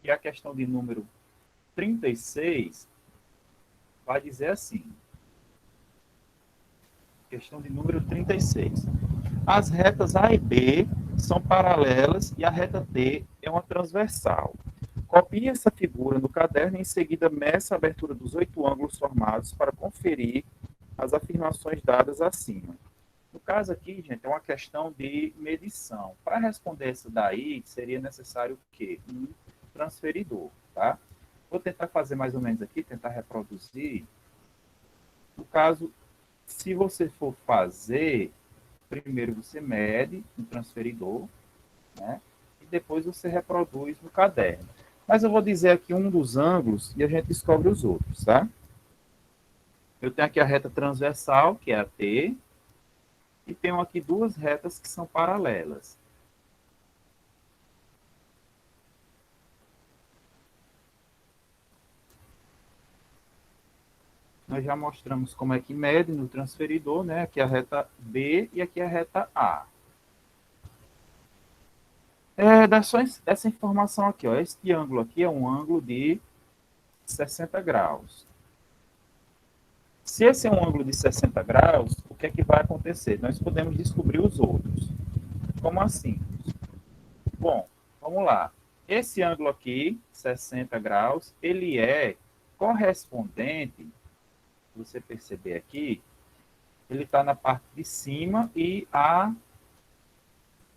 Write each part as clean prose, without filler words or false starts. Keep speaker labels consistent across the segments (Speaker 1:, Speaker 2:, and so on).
Speaker 1: que a questão de número 36 vai dizer assim. Questão de número 36. As retas A e B são paralelas e a reta T é uma transversal. Copie essa figura no caderno e em seguida meça a abertura dos 8 ângulos formados para conferir as afirmações dadas acima. No caso aqui, gente, é uma questão de medição. Para responder isso daí, seria necessário o quê? Um transferidor, tá? Vou tentar fazer mais ou menos aqui, tentar reproduzir. No caso, se você for fazer, primeiro você mede no transferidor, né? E depois você reproduz no caderno. Mas eu vou dizer aqui um dos ângulos e a gente descobre os outros, tá? Eu tenho aqui a reta transversal, que é a T, e tenho aqui duas retas que são paralelas. Nós já mostramos como é que mede no transferidor, né? Aqui é a reta B e aqui é a reta A. Dá só essa informação aqui, ó. Este ângulo aqui é um ângulo de 60 graus. Se esse é um ângulo de 60 graus, o que é que vai acontecer? Nós podemos descobrir os outros. Como assim? Bom, vamos lá. Esse ângulo aqui, 60 graus, ele é correspondente, se você perceber aqui, ele está na parte de cima e à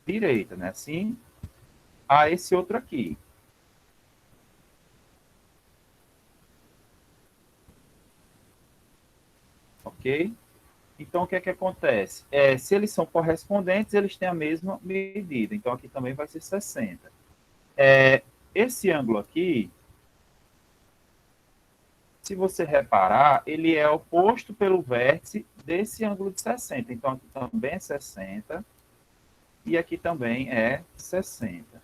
Speaker 1: direita, né? Assim, a esse outro aqui. Ok? Então, o que é que acontece? Se eles são correspondentes, eles têm a mesma medida. Então, aqui também vai ser 60. Esse ângulo aqui, se você reparar, ele é oposto pelo vértice desse ângulo de 60. Então, aqui também é 60 e aqui também é 60.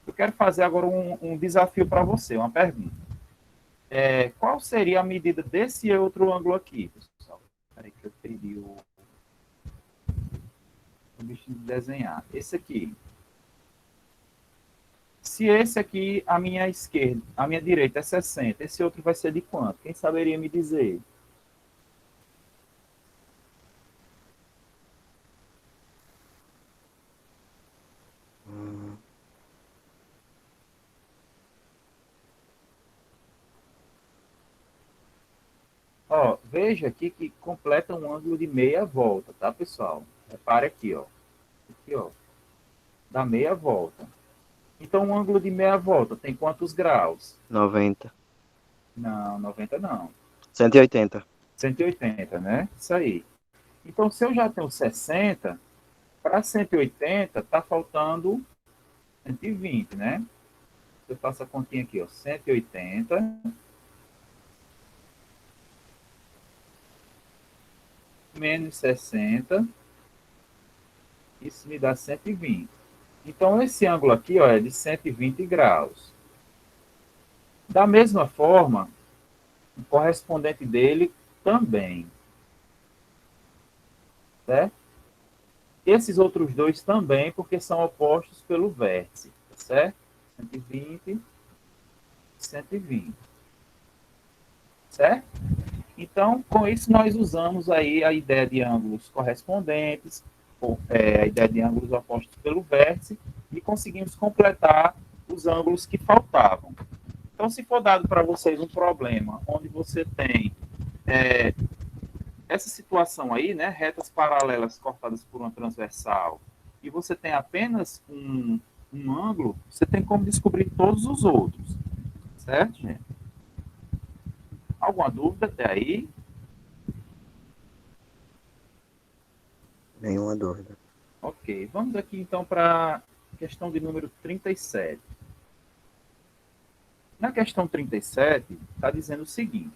Speaker 1: Eu quero fazer agora um desafio para você, uma pergunta. Qual seria a medida desse outro ângulo aqui, pessoal? Espera aí que eu perdi o bichinho de desenhar. Esse aqui. Se esse aqui, a minha esquerda, a minha direita é 60, esse outro vai ser de quanto? Quem saberia me dizer? Ó, veja aqui que completa um ângulo de meia volta, tá, pessoal? Repare aqui, ó. Aqui, ó. Dá meia volta. Então, um ângulo de meia volta tem quantos graus?
Speaker 2: 90.
Speaker 1: Não, 90 não.
Speaker 2: 180.
Speaker 1: 180, né? Isso aí. Então, se eu já tenho 60, para 180, tá faltando 120, né? Eu faço a continha aqui, ó. 180 menos 60, isso me dá 120. Então, esse ângulo aqui, ó, é de 120 graus. Da mesma forma, o correspondente dele também. Certo? Esses outros dois também, porque são opostos pelo vértice. Certo? 120, 120. Certo? Então, com isso, nós usamos aí a ideia de ângulos correspondentes, a ideia de ângulos opostos pelo vértice, e conseguimos completar os ângulos que faltavam. Então, se for dado para vocês um problema onde você tem essa situação aí, né, retas paralelas cortadas por uma transversal, e você tem apenas um ângulo, você tem como descobrir todos os outros. Certo, gente? Alguma dúvida até aí?
Speaker 2: Nenhuma dúvida.
Speaker 1: Ok, vamos aqui então para a questão de número 37. Na questão 37, está dizendo o seguinte: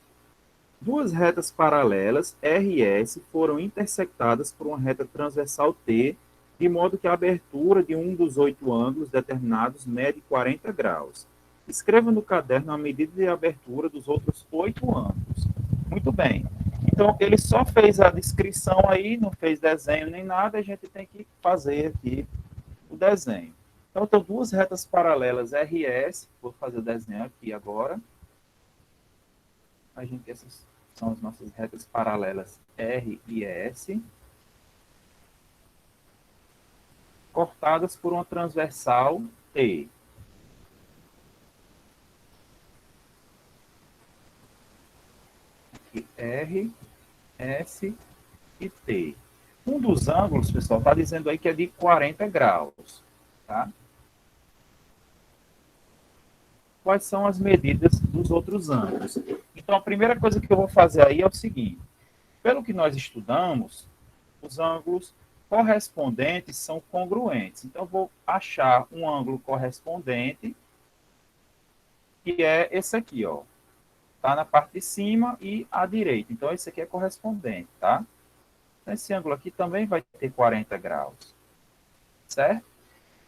Speaker 1: duas retas paralelas, R e S, foram intersectadas por uma reta transversal T, de modo que a abertura de um dos 8 ângulos determinados mede 40 graus. Escreva no caderno a medida de abertura dos outros 8 ângulos. Muito bem. Então, ele só fez a descrição aí, não fez desenho nem nada, a gente tem que fazer aqui o desenho. Então, eu tenho duas retas paralelas RS, vou fazer o desenho aqui agora. A gente, essas são as nossas retas paralelas R e S, cortadas por uma transversal T. Aqui, R, S e T. Um dos ângulos, pessoal, está dizendo aí que é de 40 graus. Tá? Quais são as medidas dos outros ângulos? Então, a primeira coisa que eu vou fazer aí é o seguinte. Pelo que nós estudamos, os ângulos correspondentes são congruentes. Então, eu vou achar um ângulo correspondente, que é esse aqui, ó. Tá na parte de cima e à direita. Então, esse aqui é correspondente, tá? Esse ângulo aqui também vai ter 40 graus. Certo?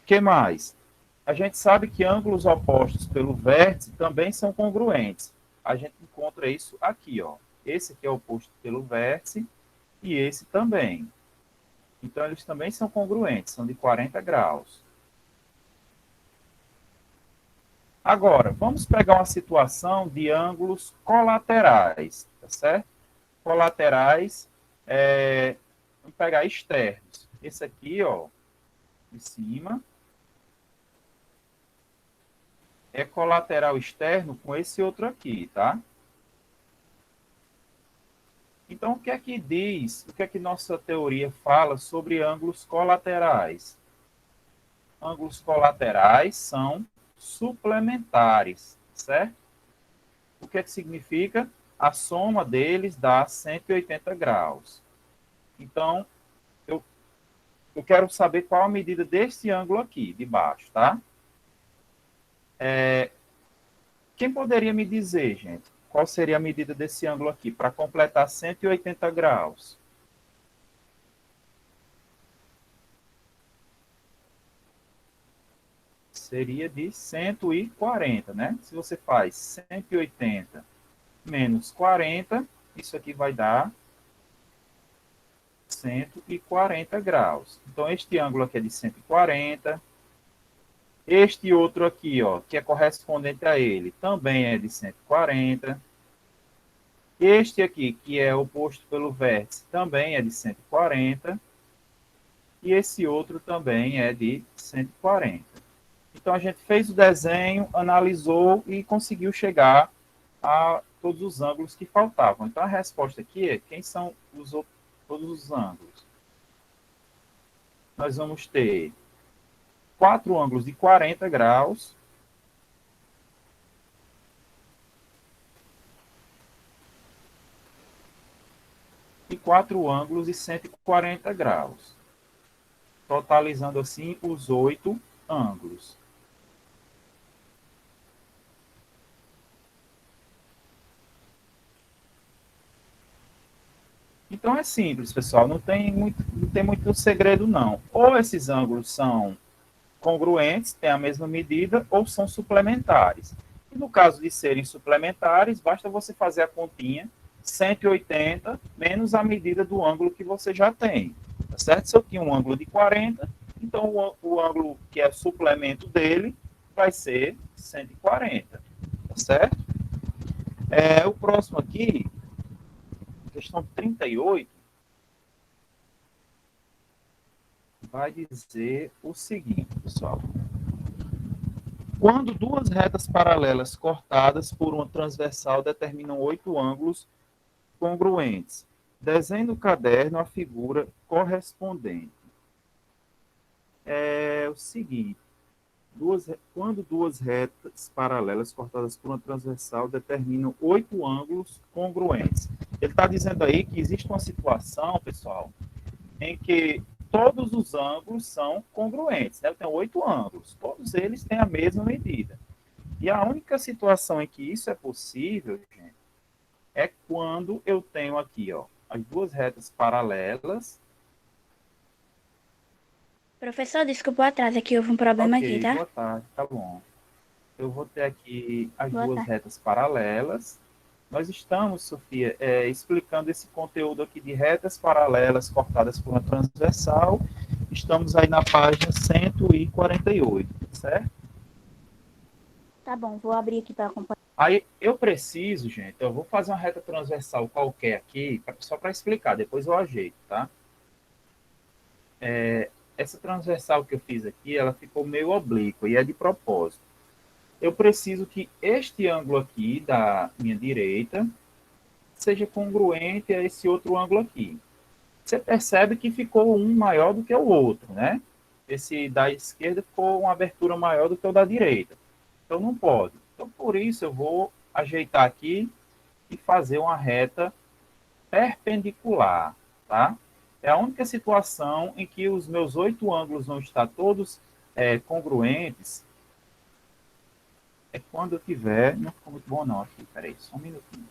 Speaker 1: O que mais? A gente sabe que ângulos opostos pelo vértice também são congruentes. A gente encontra isso aqui, ó. Esse aqui é oposto pelo vértice e esse também. Então, eles também são congruentes, são de 40 graus. Agora, vamos pegar uma situação de ângulos colaterais, tá certo? Colaterais, vamos pegar externos. Esse aqui, ó, de cima, é colateral externo com esse outro aqui, tá? Então, o que é que diz, o que é que nossa teoria fala sobre ângulos colaterais? Ângulos colaterais são suplementares, certo? O que é que significa? A soma deles dá 180 graus. Então, eu quero saber qual a medida desse ângulo aqui, de baixo, tá? Quem poderia me dizer, gente, qual seria a medida desse ângulo aqui, para completar 180 graus? Seria de 140, né? Se você faz 180 menos 40, isso aqui vai dar 140 graus. Então, este ângulo aqui é de 140. Este outro aqui, ó, que é correspondente a ele, também é de 140. Este aqui, que é oposto pelo vértice, também é de 140. E esse outro também é de 140. Então, a gente fez o desenho, analisou e conseguiu chegar a todos os ângulos que faltavam. Então, a resposta aqui é quem são todos os ângulos. Nós vamos ter 4 ângulos de 40 graus, e 4 ângulos de 140 graus, totalizando assim os 8 ângulos. Então é simples, pessoal, não tem muito segredo não. Ou esses ângulos são congruentes, têm a mesma medida, ou são suplementares. E no caso de serem suplementares, basta você fazer a continha 180 menos a medida do ângulo que você já tem. Tá certo? Se eu tinha um ângulo de 40, então o ângulo que é suplemento dele vai ser 140. Tá certo? O próximo aqui, questão 38, vai dizer o seguinte, pessoal. Quando duas retas paralelas cortadas por uma transversal determinam 8 ângulos congruentes, desenhe no caderno a figura correspondente. É o seguinte, quando duas retas paralelas cortadas por uma transversal determinam 8 ângulos congruentes. Ele está dizendo aí que existe uma situação, pessoal, em que todos os ângulos são congruentes, né? Eu tenho 8 ângulos, todos eles têm a mesma medida. E a única situação em que isso é possível, gente, é quando eu tenho aqui, ó, as duas retas paralelas.
Speaker 2: Professor, desculpa o atraso, aqui houve um problema aqui, tá?
Speaker 1: Boa tarde, tá bom. Eu vou ter aqui as
Speaker 2: Boa
Speaker 1: duas
Speaker 2: tarde.
Speaker 1: retas paralelas. Nós estamos, Sofia, explicando esse conteúdo aqui de retas paralelas cortadas por uma transversal Estamos aí na página 148, certo?
Speaker 2: Tá bom, vou abrir aqui para acompanhar.
Speaker 1: Aí eu preciso, gente, eu vou fazer uma reta transversal qualquer aqui, só para explicar, depois eu ajeito, tá? Essa transversal que eu fiz aqui, ela ficou meio oblíqua e é de propósito. Eu preciso que este ângulo aqui da minha direita seja congruente a esse outro ângulo aqui. Você percebe que ficou um maior do que o outro, né? Esse da esquerda ficou uma abertura maior do que o da direita. Então não pode. Então por isso eu vou ajeitar aqui e fazer uma reta perpendicular, tá? É a única situação em que os meus 8 ângulos não estão todos congruentes. É quando eu tiver... Não ficou muito bom não aqui, peraí, só um minutinho.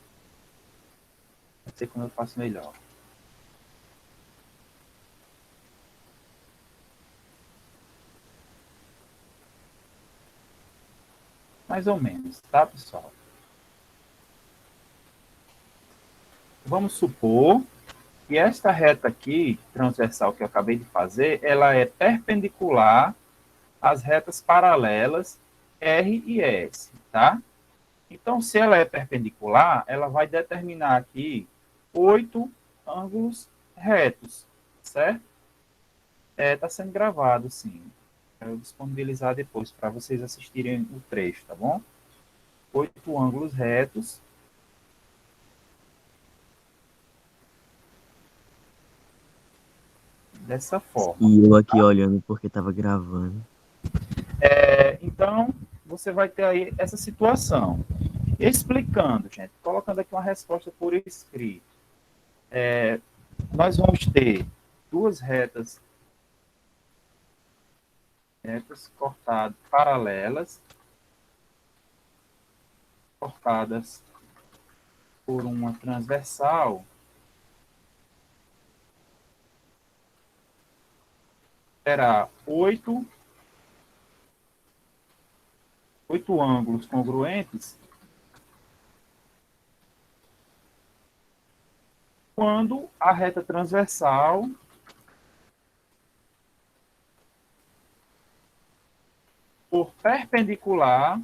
Speaker 1: Não sei quando eu faço melhor. Mais ou menos, tá, pessoal? Vamos supor que esta reta aqui, transversal que eu acabei de fazer, ela é perpendicular às retas paralelas R e S, tá? Então, se ela é perpendicular, ela vai determinar aqui 8 ângulos retos, certo? Está sendo gravado, sim. Eu vou disponibilizar depois para vocês assistirem o trecho, tá bom? 8 ângulos retos. Dessa forma.
Speaker 3: E eu aqui olhando porque estava gravando.
Speaker 1: Então, você vai ter aí essa situação. Explicando, gente, colocando aqui uma resposta por escrito. Nós vamos ter duas retas cortadas, paralelas, cortadas por uma transversal. Terá 8 ângulos congruentes quando a reta transversal for perpendicular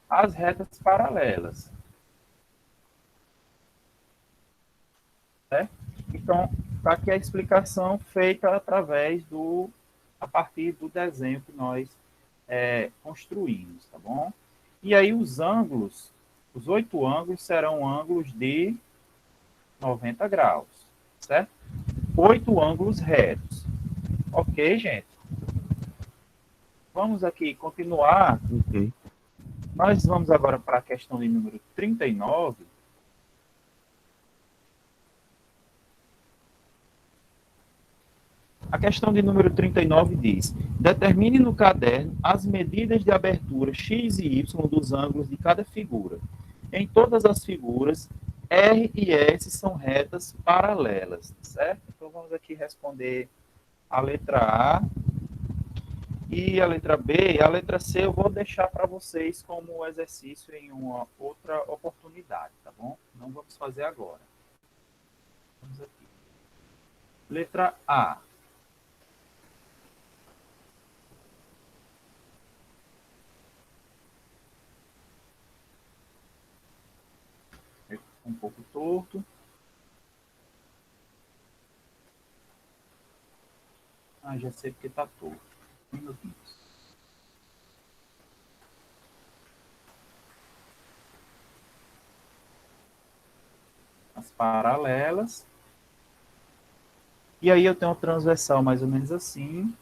Speaker 1: às retas paralelas. Certo? Então, está aqui a explicação feita a partir do desenho que nós construímos, tá bom? E aí os ângulos, os 8 ângulos serão ângulos de 90 graus, certo? 8 ângulos retos. Ok, gente? Vamos aqui continuar.
Speaker 3: Ok.
Speaker 1: Nós vamos agora para a questão de número 39. A questão de número 39 diz: determine no caderno as medidas de abertura x e y dos ângulos de cada figura. Em todas as figuras, R e S são retas paralelas, certo? Então vamos aqui responder a letra A e a letra B. E a letra C eu vou deixar para vocês como exercício em uma outra oportunidade, tá bom? Não vamos fazer agora. Vamos aqui. Letra A. Um pouco torto. Já sei porque está torto. Um minutinho. As paralelas. E aí eu tenho um transversal mais ou menos assim.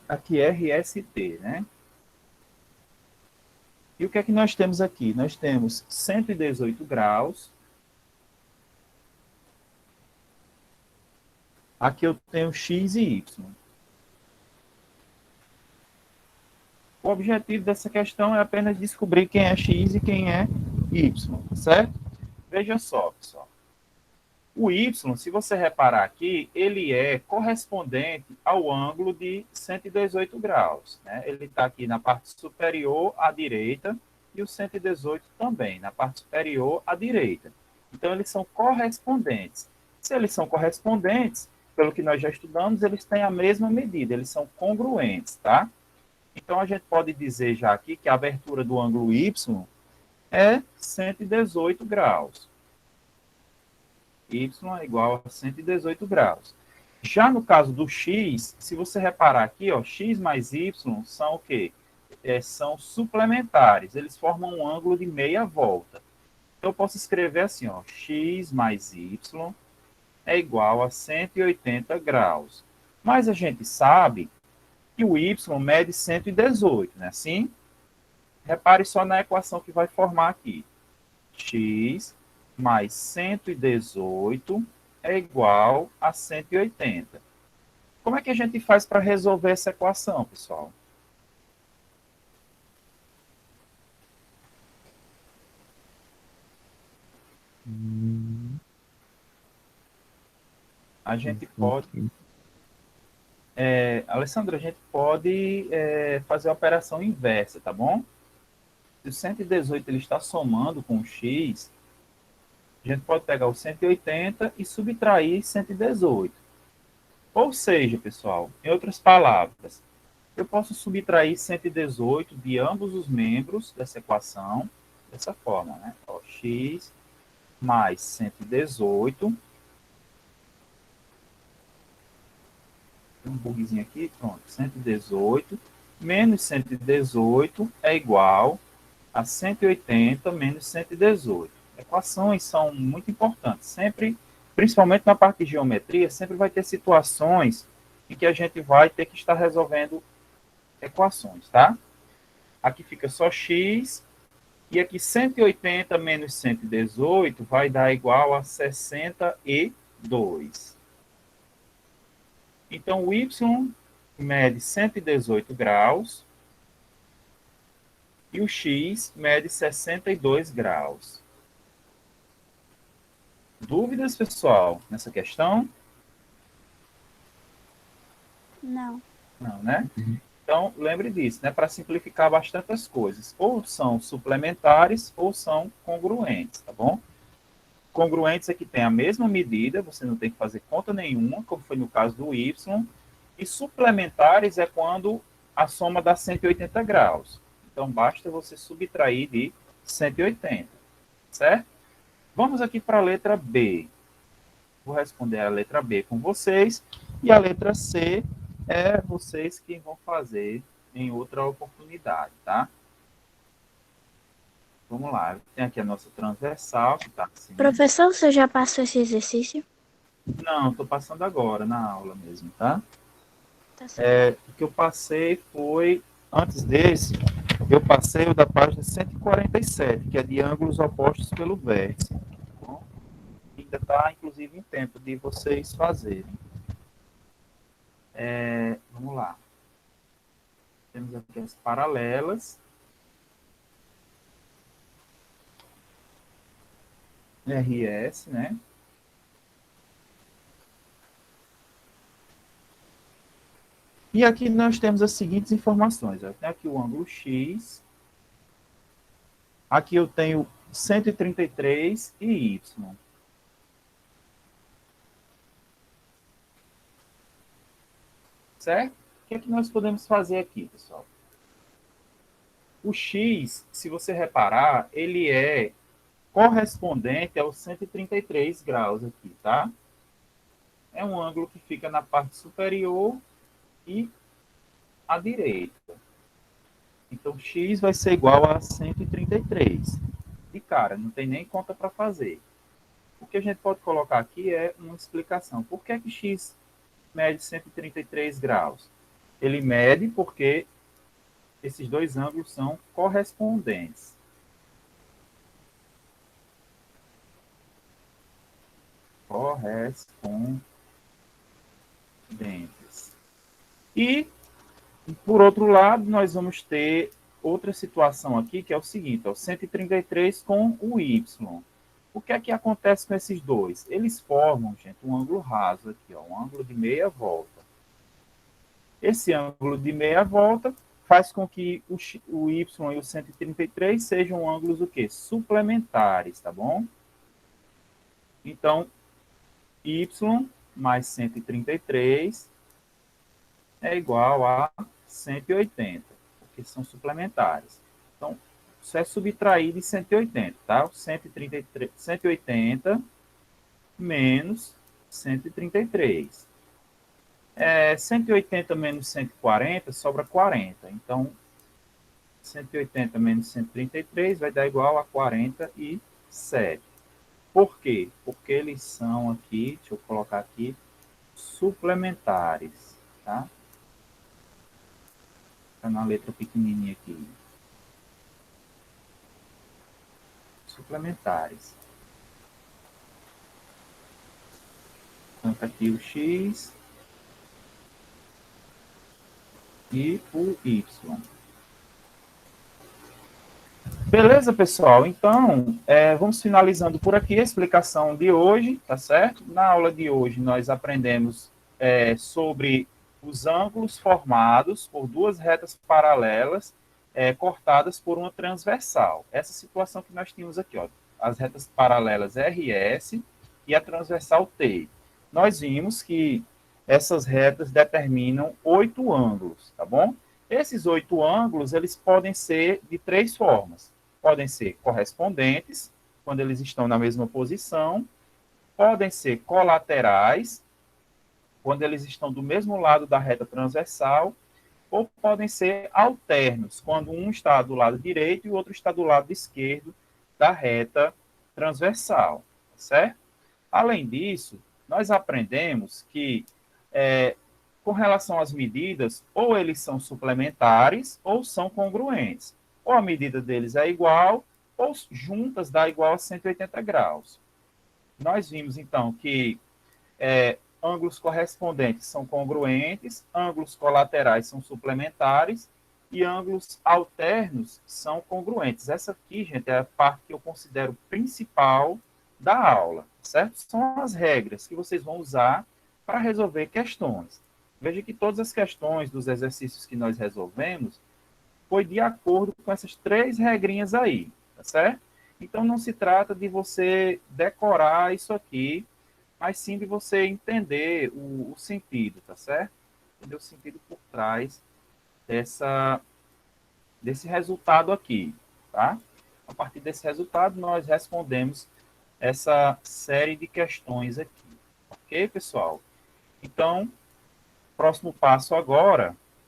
Speaker 1: Aqui RST, né? E o que é que nós temos aqui? Nós temos 118 graus. Aqui eu tenho X e Y. O objetivo dessa questão é apenas descobrir quem é X e quem é Y, certo? Veja só, pessoal. O y, se você reparar aqui, ele é correspondente ao ângulo de 118 graus. Né? Ele está aqui na parte superior à direita e o 118 também, na parte superior à direita. Então, eles são correspondentes. Se eles são correspondentes, pelo que nós já estudamos, eles têm a mesma medida, eles são congruentes, tá? Então, a gente pode dizer já aqui que a abertura do ângulo y é 118 graus. Y é igual a 118 graus. Já no caso do x, se você reparar aqui, ó, x mais y são o quê? São suplementares, eles formam um ângulo de meia volta. Então, eu posso escrever assim, ó, x mais y é igual a 180 graus. Mas a gente sabe que o y mede 118, né? Assim, repare só na equação que vai formar aqui. X mais 118 é igual a 180. Como é que a gente faz para resolver essa equação, pessoal? A gente pode... Alessandro, a gente pode fazer a operação inversa, tá bom? Se o 118 ele está somando com o x, a gente pode pegar o 180 e subtrair 118. Ou seja, pessoal, em outras palavras, eu posso subtrair 118 de ambos os membros dessa equação, dessa forma, né? Ó, x mais 118. Um bugzinho aqui, pronto, 118 menos 118 é igual a 180 menos 118. Equações são muito importantes, sempre, principalmente na parte de geometria, sempre vai ter situações em que a gente vai ter que estar resolvendo equações, tá? Aqui fica só x, e aqui 180 menos 118 vai dar igual a 62. Então, o y mede 118 graus e o x mede 62 graus. Dúvidas, pessoal, nessa questão?
Speaker 2: Não.
Speaker 1: Não, né? Então, lembre disso, né? Para simplificar bastante as coisas. Ou são suplementares ou são congruentes, tá bom? Congruentes é que tem a mesma medida, você não tem que fazer conta nenhuma, como foi no caso do y. E suplementares é quando a soma dá 180 graus. Então, basta você subtrair de 180, certo? Vamos aqui para a letra B. Vou responder a letra B com vocês. E a letra C é vocês que vão fazer em outra oportunidade, tá? Vamos lá. Tem aqui a nossa transversal, que está assim.
Speaker 2: Professor, você já passou esse exercício?
Speaker 1: Não, estou passando agora, na aula mesmo, tá?
Speaker 2: Tá certo.
Speaker 1: O que eu passei foi, antes desse, eu passei o da página 147, que é de ângulos opostos pelo vértice. Tá bom? Ainda está, inclusive, em tempo de vocês fazerem. Vamos lá. Temos aqui as paralelas. RS, né? E aqui nós temos as seguintes informações. Eu tenho aqui o ângulo X. Aqui eu tenho 133 e Y. Certo? O que é que nós podemos fazer aqui, pessoal? O X, se você reparar, ele é correspondente aos 133 graus aqui, tá? É um ângulo que fica na parte superior e à direita. Então, x vai ser igual a 133. E, cara, não tem nem conta para fazer. O que a gente pode colocar aqui é uma explicação. Por que que x mede 133 graus? Ele mede porque esses dois ângulos são correspondentes. Correspondentes. E, por outro lado, nós vamos ter outra situação aqui, que é o seguinte, ó, 133 com o y. O que é que acontece com esses dois? Eles formam, gente, um ângulo raso aqui, ó, um ângulo de meia volta. Esse ângulo de meia volta faz com que o Y e o 133 sejam ângulos o quê? Suplementares, tá bom? Então, Y mais 133 é igual a 180, porque são suplementares. Então, isso é subtrair de 180, tá? 180 menos 133. 180 menos 140 sobra 40. Então, 180 menos 133 vai dar igual a 47. Por quê? Porque eles são aqui, deixa eu colocar aqui, suplementares, tá? Tá na letra pequenininha aqui. Suplementares. Então, tá aqui o X e o Y. Beleza, pessoal? Então, vamos finalizando por aqui a explicação de hoje, tá certo? Na aula de hoje, nós aprendemos sobre os ângulos formados por duas retas paralelas cortadas por uma transversal. Essa situação que nós tínhamos aqui, ó, as retas paralelas RS e a transversal T. Nós vimos que essas retas determinam 8 ângulos, tá bom? Esses 8 ângulos, eles podem ser de 3 formas. Podem ser correspondentes, quando eles estão na mesma posição. Podem ser colaterais, quando eles estão do mesmo lado da reta transversal. Ou podem ser alternos, quando um está do lado direito e o outro está do lado esquerdo da reta transversal, certo? Além disso, nós aprendemos que, com relação às medidas, ou eles são suplementares ou são congruentes. Ou a medida deles é igual, ou juntas dá igual a 180 graus. Nós vimos, então, que ângulos correspondentes são congruentes, ângulos colaterais são suplementares e ângulos alternos são congruentes. Essa aqui, gente, é a parte que eu considero principal da aula, certo? São as regras que vocês vão usar para resolver questões. Veja que todas as questões dos exercícios que nós resolvemos foi de acordo com essas 3 regrinhas aí, tá certo? Então, não se trata de você decorar isso aqui, mas sim de você entender o sentido, tá certo? Entender o sentido por trás desse resultado aqui, tá? A partir desse resultado, nós respondemos essa série de questões aqui. Ok, pessoal? Então, próximo passo agora